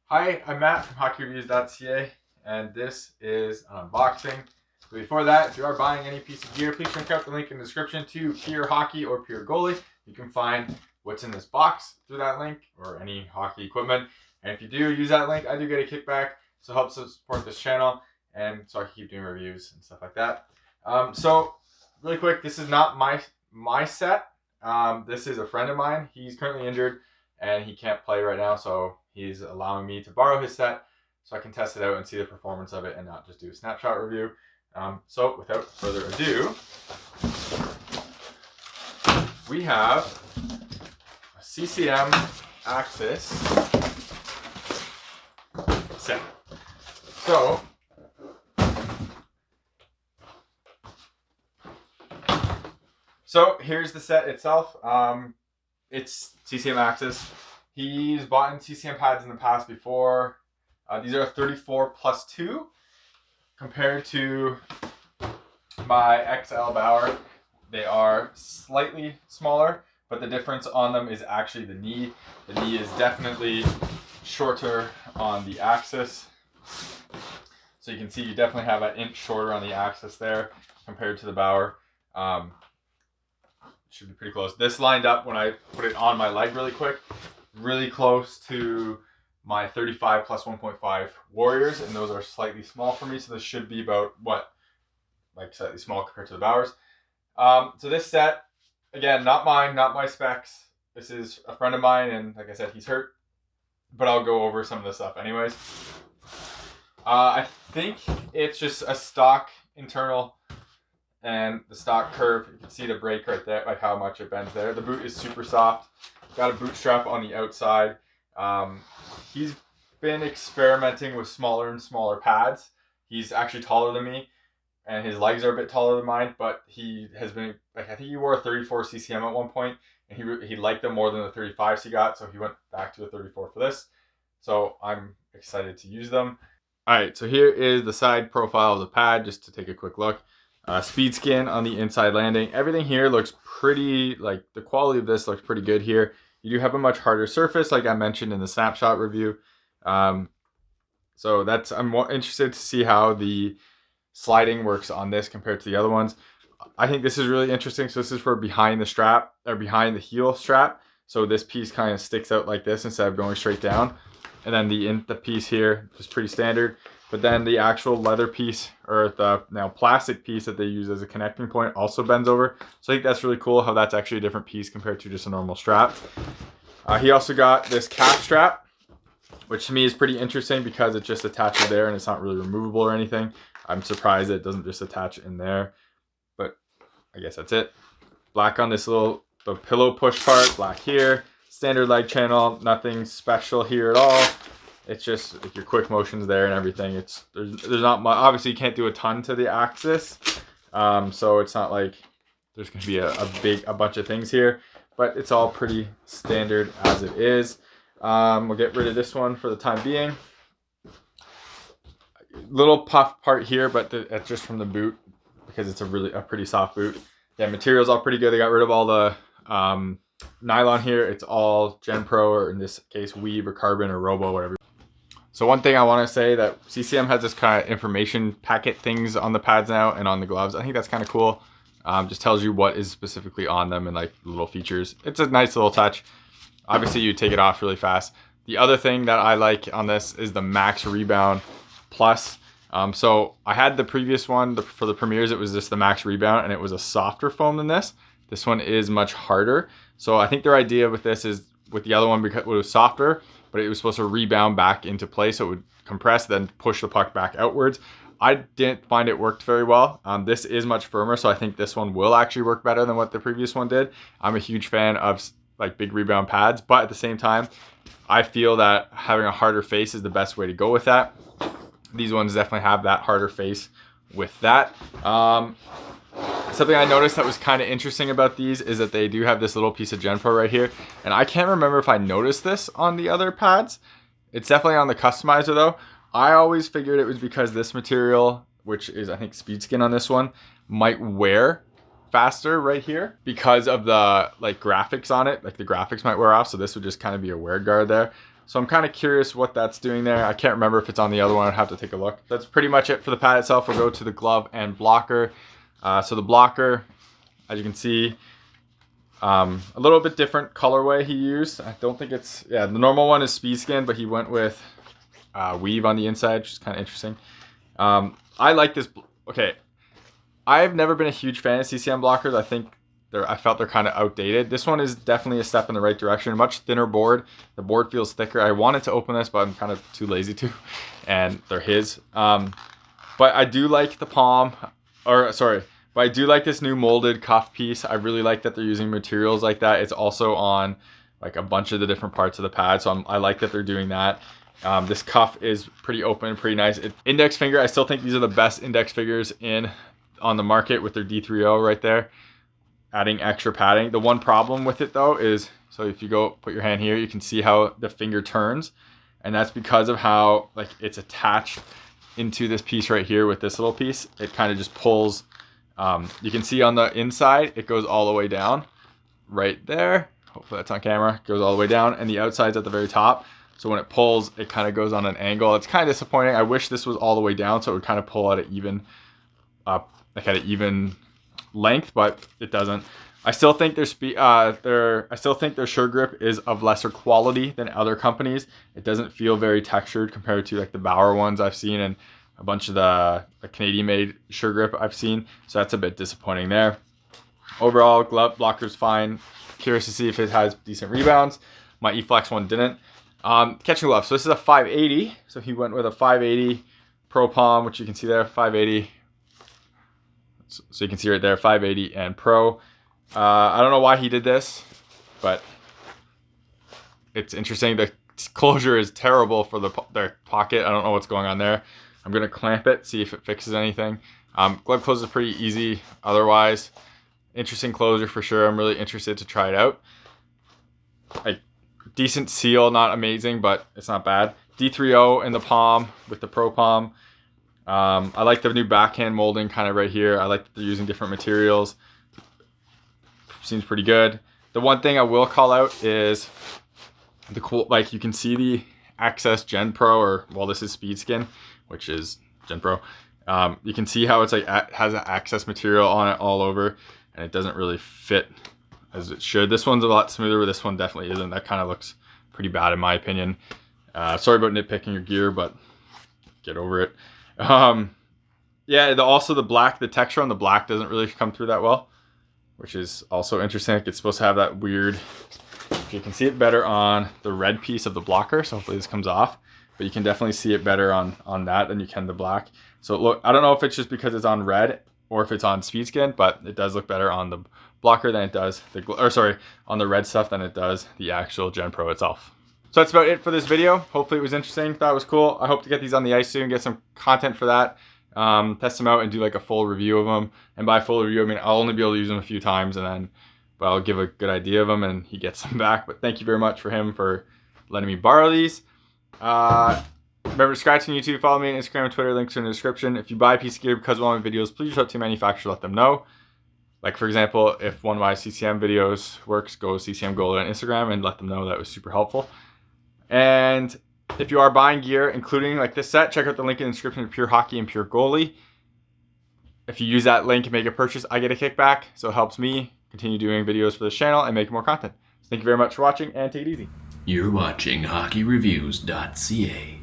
Hi, I'm Matt from HockeyReviews.ca, and this is an unboxing. But before that, if you are buying any piece of gear, please check out the link in the description to Pure Hockey or Pure Goalie. You can find what's in this box through that link, or any hockey equipment. And if you do use that link, I do get a kickback, so it helps support this channel, and so I can keep doing reviews and stuff like that. So really quick, this is not my set. This is a friend of mine. He's currently injured and he can't play right now, so he's allowing me to borrow his set so I can test it out and see the performance of it and not just do a snapshot review. So without further ado, we have a CCM Axis set. So here's the set itself. It's CCM Axis. He's bought in CCM pads in the past before. These are 34 plus 2 compared to my XL Bauer. They are slightly smaller, but the difference on them is actually the knee. The knee is definitely shorter on the Axis. So you can see you definitely have an inch shorter on the Axis there compared to the Bauer. Should be pretty close. This lined up when I put it on my leg really quick, really close to my 35 plus 1.5 Warriors, and those are slightly small for me, so this should be about like slightly small compared to the Bowers. So this set, again, not mine, not my specs. This is a friend of mine, and like I said, he's hurt, but I'll go over some of the stuff anyways. I think it's just a stock internal and the stock curve. You can see the break right there, like how much it bends there. The boot is super soft. Got a boot strap on the outside. He's been experimenting with smaller and smaller pads. He's actually taller than me, and his legs are a bit taller than mine, but he has been, like, I think he wore a 34 CCM at one point, and he liked them more than the 35s he got, so he went back to a 34 for this. So I'm excited to use them. All right, so here is the side profile of the pad, just to take a quick look. Speed skin on the inside landing. Everything here looks pretty, like the quality of this looks pretty good here. You do have a much harder surface, like I mentioned in the snapshot review. So I'm more interested to see how the sliding works on this compared to the other ones. I think this is really interesting. So this is for behind the strap, or behind the heel strap. So this piece kind of sticks out like this instead of going straight down. And then the piece here is pretty standard. But then the actual leather piece, or the now plastic piece that they use as a connecting point, also bends over. So I think that's really cool how that's actually a different piece compared to just a normal strap. He also got this cap strap, which to me is pretty interesting because it just attaches there and it's not really removable or anything. I'm surprised it doesn't just attach in there, but I guess that's it. Black on this the pillow push part, black here. Standard leg channel, nothing special here at all. It's just like your quick motions there and everything. There's not much. Obviously, you can't do a ton to the Axis, so it's not like there's going to be a bunch of things here. But it's all pretty standard as it is. We'll get rid of this one for the time being. Little puff part here, but that's just from the boot because it's a pretty soft boot. Yeah, material's all pretty good. They got rid of all the nylon here. It's all Gen Pro, or in this case, weave or carbon or Robe, whatever. So one thing I want to say, that CCM has this kind of information packet things on the pads now and on the gloves. I think that's kind of cool. Just tells you what is specifically on them and like little features. It's a nice little touch. Obviously you take it off really fast. The other thing that I like on this is the Max Rebound Plus. So I had the previous one for the Premiers. It was just the Max Rebound, and it was a softer foam than this. This one is much harder. So I think their idea with this is, with the other one, because it was softer, but it was supposed to rebound back into place, so it would compress, then push the puck back outwards. I didn't find it worked very well. This is much firmer, so I think this one will actually work better than what the previous one did. I'm a huge fan of like big rebound pads, but at the same time, I feel that having a harder face is the best way to go with that. These ones definitely have that harder face with that. Something I noticed that was kind of interesting about these is that they do have this little piece of Gen Pro right here. And I can't remember if I noticed this on the other pads. It's definitely on the customizer though. I always figured it was because this material, which is I think speed skin on this one, might wear faster right here because of the like graphics on it. Like the graphics might wear off, so this would just kind of be a wear guard there. So I'm kind of curious what that's doing there. I can't remember if it's on the other one. I'd have to take a look. That's pretty much it for the pad itself. We'll go to the glove and blocker. So the blocker, as you can see, a little bit different colorway he used. I don't think it's, yeah, the normal one is speed skin, but he went with weave on the inside, which is kind of interesting. I like this. Okay, I've never been a huge fan of CCM blockers. I felt they're kind of outdated. This one is definitely a step in the right direction. Much thinner board. The board feels thicker. I wanted to open this, but I'm kind of too lazy to, and they're his. But I do like the palm, but I do like this new molded cuff piece. I really like that they're using materials like that. It's also on like a bunch of the different parts of the pad, so I like that they're doing that. This cuff is pretty open, pretty nice. Index finger, I still think these are the best index fingers on the market with their D3O right there. Adding extra padding. The one problem with it though is, so if you go put your hand here, you can see how the finger turns, and that's because of how like it's attached into this piece right here with this little piece. It kind of just pulls. You can see on the inside, it goes all the way down right there. Hopefully that's on camera. It goes all the way down, and the outside's at the very top. So when it pulls, it kind of goes on an angle. It's kind of disappointing. I wish this was all the way down so it would kind of pull at an even length, but it doesn't. I still think their sure grip is of lesser quality than other companies. It doesn't feel very textured compared to like the Bauer ones I've seen and a bunch of the Canadian made sure grip I've seen. So that's a bit disappointing there. Overall, glove blocker's fine. Curious to see if it has decent rebounds. My E-Flex one didn't. Catching glove. So this is a 580. So he went with a 580 Pro Palm, which you can see there, 580. So you can see right there, 580 and Pro. I don't know why he did this, but it's interesting. The closure is terrible for their pocket. I don't know what's going on there. I'm going to clamp it, see if it fixes anything. Glove close is pretty easy otherwise. Interesting closure for sure. I'm really interested to try it out. Like, decent seal, not amazing, but it's not bad. D3O in the palm with the Pro Palm. I like the new backhand molding kind of right here. I like that they're using different materials. Seems pretty good. The one thing I will call out is the cool, like you can see the Access Gen Pro, or well, this is Speed Skin, which is Gen Pro. You can see how it's like has an Access material on it all over, and it doesn't really fit as it should. This one's a lot smoother, but this one definitely isn't. That kind of looks pretty bad in my opinion. Sorry about nitpicking your gear, but get over it. Yeah, also the texture on the black doesn't really come through that well, which is also interesting. It's supposed to have that weird, you can see it better on the red piece of the blocker, so hopefully this comes off, but you can definitely see it better on that than you can the black. So look, I don't know if it's just because it's on red or if it's on speed skin, but it does look better on the blocker than it does on the red stuff than it does the actual Gen Pro itself. So that's about it for this video. Hopefully it was interesting. Thought it was cool. I hope to get these on the ice soon, get some content for that. Test them out and do like a full review of them. And by full review, I mean I'll only be able to use them a few times, but I'll give a good idea of them and he gets them back. But thank you very much for him for letting me borrow these. Remember to subscribe to me on YouTube, follow me on Instagram and Twitter, links are in the description. If you buy a piece of gear because of one of my videos, please reach out to your manufacturer, let them know. Like for example, if one of my CCM videos works, go CCM goalie on Instagram and let them know. That was super helpful. And if you are buying gear, including like this set, check out the link in the description of Pure Hockey and Pure Goalie. If you use that link and make a purchase, I get a kickback, so it helps me continue doing videos for this channel and make more content. Thank you very much for watching, and take it easy. You're watching HockeyReviews.ca.